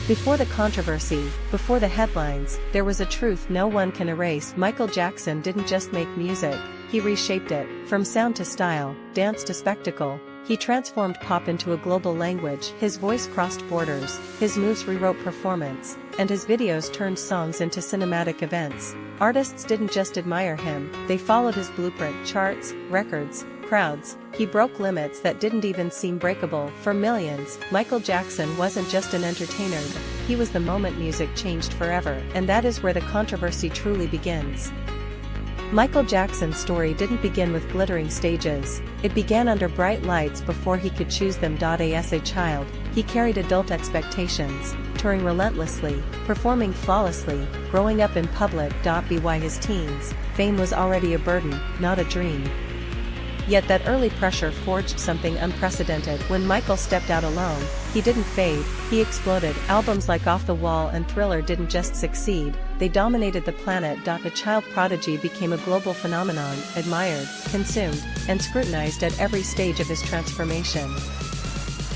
Before the controversy, before the headlines, there was a truth no one can erase. Michael Jackson didn't just make music, he reshaped it. From sound to style, dance to spectacle, he transformed pop into a global language. His voice crossed borders, his moves rewrote performance, and his videos turned songs into cinematic events. Artists didn't just admire him, they followed his blueprint. Charts, records, crowds. He broke limits that didn't even seem breakable. For millions, Michael Jackson wasn't just an entertainer, he was the moment music changed forever. And that is where the controversy truly begins. Michael Jackson's story didn't begin with glittering stages, it began under bright lights before he could choose them. As a child, he carried adult expectations, touring relentlessly, performing flawlessly, growing up in public. By his teens, fame was already a burden, not a dream. Yet that early pressure forged something unprecedented. When Michael stepped out alone, he didn't fade, he exploded. Albums like Off the Wall and Thriller didn't just succeed, they dominated the planet. A child prodigy became a global phenomenon, admired, consumed, and scrutinized at every stage of his transformation.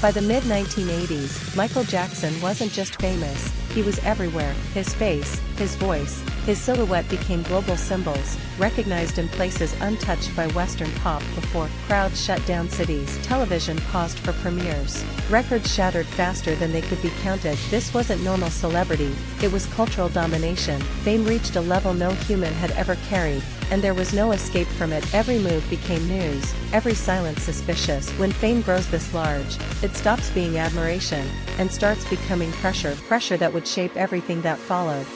By the mid-1980s, Michael Jackson wasn't just famous, he was everywhere. His face, his voice, his silhouette became global symbols, recognized in places untouched by Western pop. Before crowds shut down cities, television paused for premieres, records shattered faster than they could be counted. This wasn't normal celebrity, it was cultural domination. Fame reached a level no human had ever carried, and there was no escape from it. Every move became news, every silence suspicious. When fame grows this large, it stops being admiration, and starts becoming pressure that would shape everything that followed.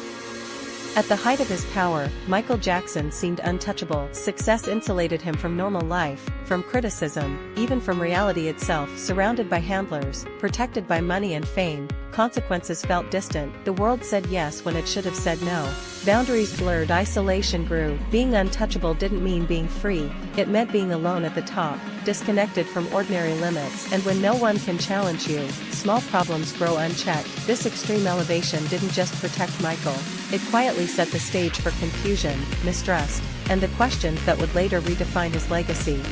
At the height of his power, Michael Jackson seemed untouchable. Success insulated him from normal life, from criticism, even from reality itself. Surrounded by handlers, protected by money and fame, consequences felt distant. The world said yes when it should have said no. Boundaries blurred, isolation grew. Being untouchable didn't mean being free, it meant being alone at the top, disconnected from ordinary limits. And when no one can challenge you, small problems grow unchecked. This extreme elevation didn't just protect Michael, it quietly set the stage for confusion, mistrust, and the questions that would later redefine his legacy.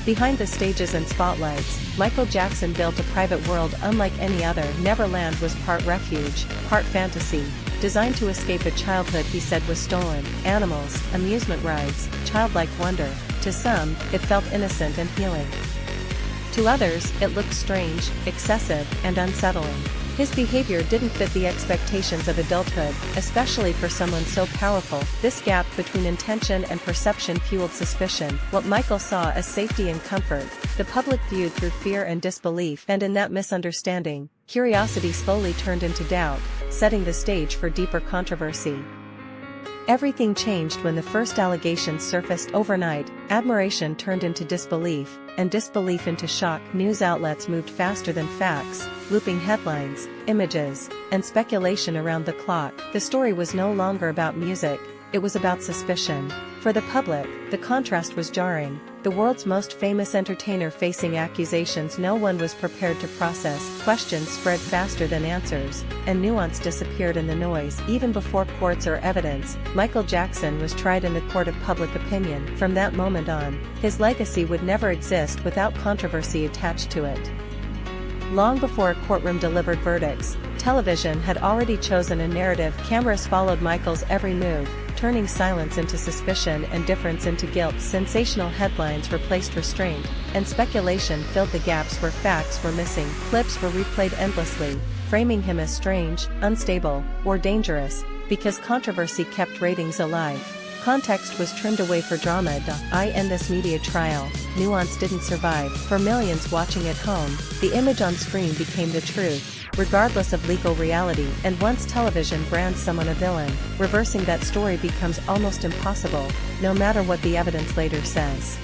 Behind the stages and spotlights, Michael Jackson built a private world unlike any other. Neverland was part refuge, part fantasy, designed to escape a childhood he said was stolen. Animals, amusement rides, childlike wonder. To some, it felt innocent and healing. To others, it looked strange, excessive, and unsettling. His behavior didn't fit the expectations of adulthood, especially for someone so powerful. This gap between intention and perception fueled suspicion. What Michael saw as safety and comfort, the public viewed through fear and disbelief. And in that misunderstanding, curiosity slowly turned into doubt, setting the stage for deeper controversy. Everything changed when the first allegations surfaced. Overnight, admiration turned into disbelief, and disbelief into shock. News outlets moved faster than facts, looping headlines, images, and speculation around the clock. The story was no longer about music, it was about suspicion. For the public, the contrast was jarring. The world's most famous entertainer facing accusations no one was prepared to process. Questions spread faster than answers, and nuance disappeared in the noise. Even before courts or evidence, Michael Jackson was tried in the court of public opinion. From that moment on, his legacy would never exist without controversy attached to it. Long before a courtroom delivered verdicts, television had already chosen a narrative. Cameras followed Michael's every move, turning silence into suspicion and difference into guilt. Sensational headlines replaced restraint, and speculation filled the gaps where facts were missing. Clips were replayed endlessly, framing him as strange, unstable, or dangerous, because controversy kept ratings alive. Context was trimmed away for drama. In this media trial, nuance didn't survive. For millions watching at home, the image on screen became the truth, regardless of legal reality. And once television brands someone a villain, reversing that story becomes almost impossible, no matter what the evidence later says.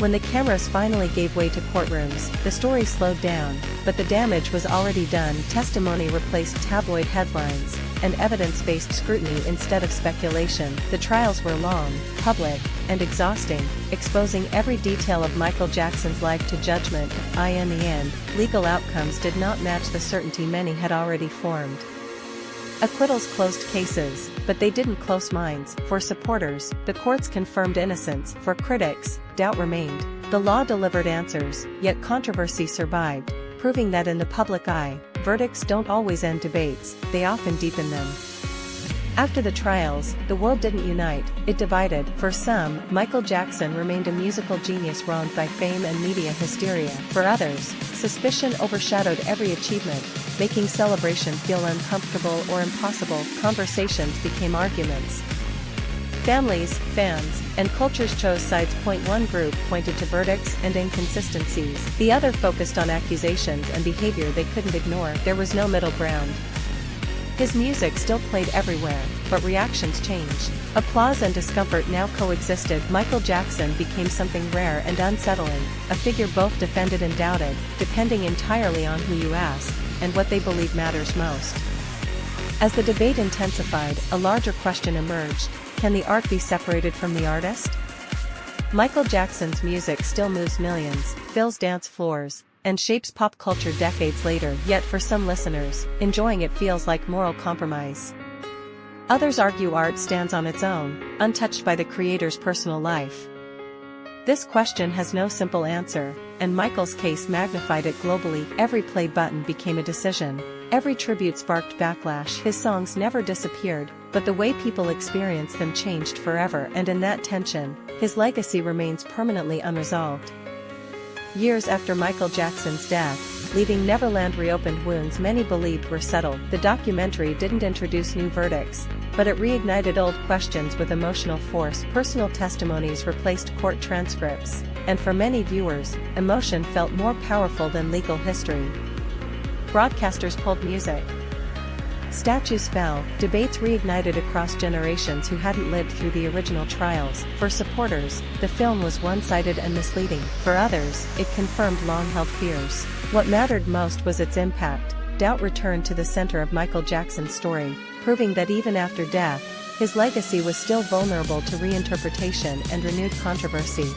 When the cameras finally gave way to courtrooms, the story slowed down, but the damage was already done. Testimony replaced tabloid headlines, and evidence-based scrutiny instead of speculation. The trials were long, public, and exhausting, exposing every detail of Michael Jackson's life to judgment. In the end, legal outcomes did not match the certainty many had already formed. Acquittals closed cases, but they didn't close minds. For supporters, the courts confirmed innocence. For critics, doubt remained. The law delivered answers, yet controversy survived, proving that in the public eye, verdicts don't always end debates, they often deepen them. After the trials, the world didn't unite, it divided. For some, Michael Jackson remained a musical genius wronged by fame and media hysteria. For others, suspicion overshadowed every achievement, making celebration feel uncomfortable or impossible. Conversations became arguments. Families, fans, and cultures chose sides. One group pointed to verdicts and inconsistencies, the other focused on accusations and behavior they couldn't ignore. There was no middle ground. His music still played everywhere, but reactions changed. Applause and discomfort now coexisted. Michael Jackson became something rare and unsettling, a figure both defended and doubted, depending entirely on who you ask, and what they believe matters most. As the debate intensified, a larger question emerged: can the art be separated from the artist? Michael Jackson's music still moves millions, fills dance floors, and shapes pop culture decades later. Yet for some listeners, enjoying it feels like moral compromise. Others argue art stands on its own, untouched by the creator's personal life. This question has no simple answer, and Michael's case magnified it globally. Every play button became a decision. Every tribute sparked backlash. His songs never disappeared, but the way people experienced them changed forever, and in that tension, his legacy remains permanently unresolved. Years after Michael Jackson's death, leaving Neverland reopened wounds many believed were settled. The documentary didn't introduce new verdicts, but it reignited old questions with emotional force. Personal testimonies replaced court transcripts, and for many viewers, emotion felt more powerful than legal history. Broadcasters pulled music. Statues fell, debates reignited across generations who hadn't lived through the original trials. For supporters, the film was one-sided and misleading. For others, it confirmed long-held fears. What mattered most was its impact. Doubt returned to the center of Michael Jackson's story, proving that even after death, his legacy was still vulnerable to reinterpretation and renewed controversy.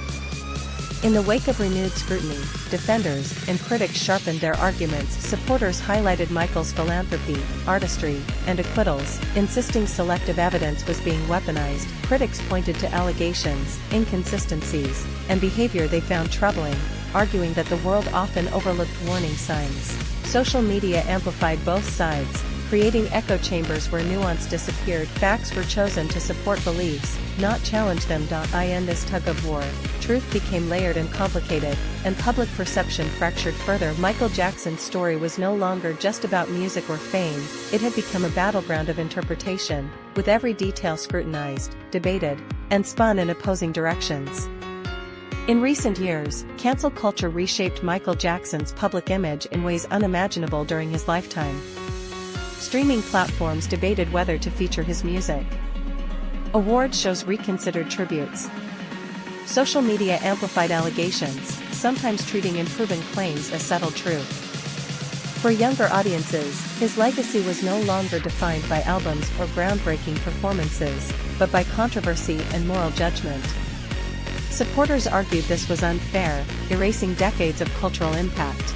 In the wake of renewed scrutiny, defenders and critics sharpened their arguments. Supporters highlighted Michael's philanthropy, artistry, and acquittals, insisting selective evidence was being weaponized. Critics pointed to allegations, inconsistencies, and behavior they found troubling, arguing that the world often overlooked warning signs. Social media amplified both sides, creating echo chambers where nuance disappeared. Facts were chosen to support beliefs, not challenge them. In this tug-of-war, truth became layered and complicated, and public perception fractured further. Michael Jackson's story was no longer just about music or fame, it had become a battleground of interpretation, with every detail scrutinized, debated, and spun in opposing directions. In recent years, cancel culture reshaped Michael Jackson's public image in ways unimaginable during his lifetime. Streaming platforms debated whether to feature his music. Award shows reconsidered tributes. Social media amplified allegations, sometimes treating unproven claims as settled truth. For younger audiences, his legacy was no longer defined by albums or groundbreaking performances, but by controversy and moral judgment. Supporters argued this was unfair, erasing decades of cultural impact.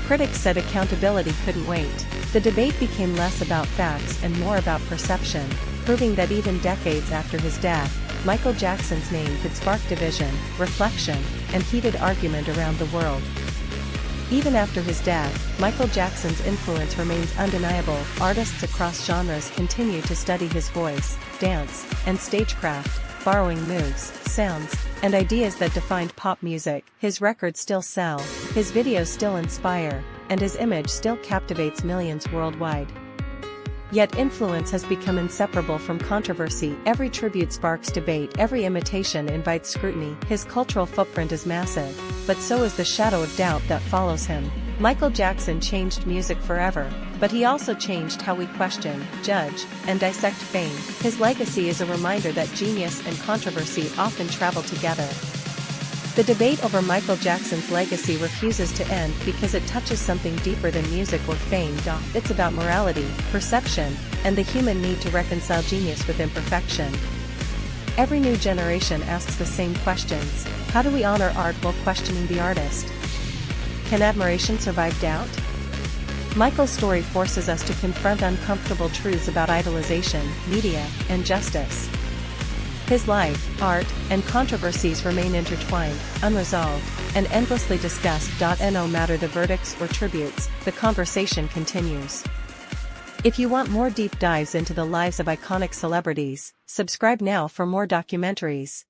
Critics said accountability couldn't wait. The debate became less about facts and more about perception, proving that even decades after his death, Michael Jackson's name could spark division, reflection, and heated argument around the world. Even after his death, Michael Jackson's influence remains undeniable. Artists across genres continue to study his voice, dance, and stagecraft, borrowing moves, sounds, and ideas that defined pop music. His records still sell, his videos still inspire, and his image still captivates millions worldwide. Yet influence has become inseparable from controversy. Every tribute sparks debate, every imitation invites scrutiny. His cultural footprint is massive, but so is the shadow of doubt that follows him. Michael Jackson changed music forever, but he also changed how we question, judge, and dissect fame. His legacy is a reminder that genius and controversy often travel together. The debate over Michael Jackson's legacy refuses to end because it touches something deeper than music or fame. It's about morality, perception, and the human need to reconcile genius with imperfection. Every new generation asks the same questions. How do we honor art while questioning the artist? Can admiration survive doubt? Michael's story forces us to confront uncomfortable truths about idolization, media, and justice. His life, art, and controversies remain intertwined, unresolved, and endlessly discussed. No matter the verdicts or tributes, the conversation continues. If you want more deep dives into the lives of iconic celebrities, subscribe now for more documentaries.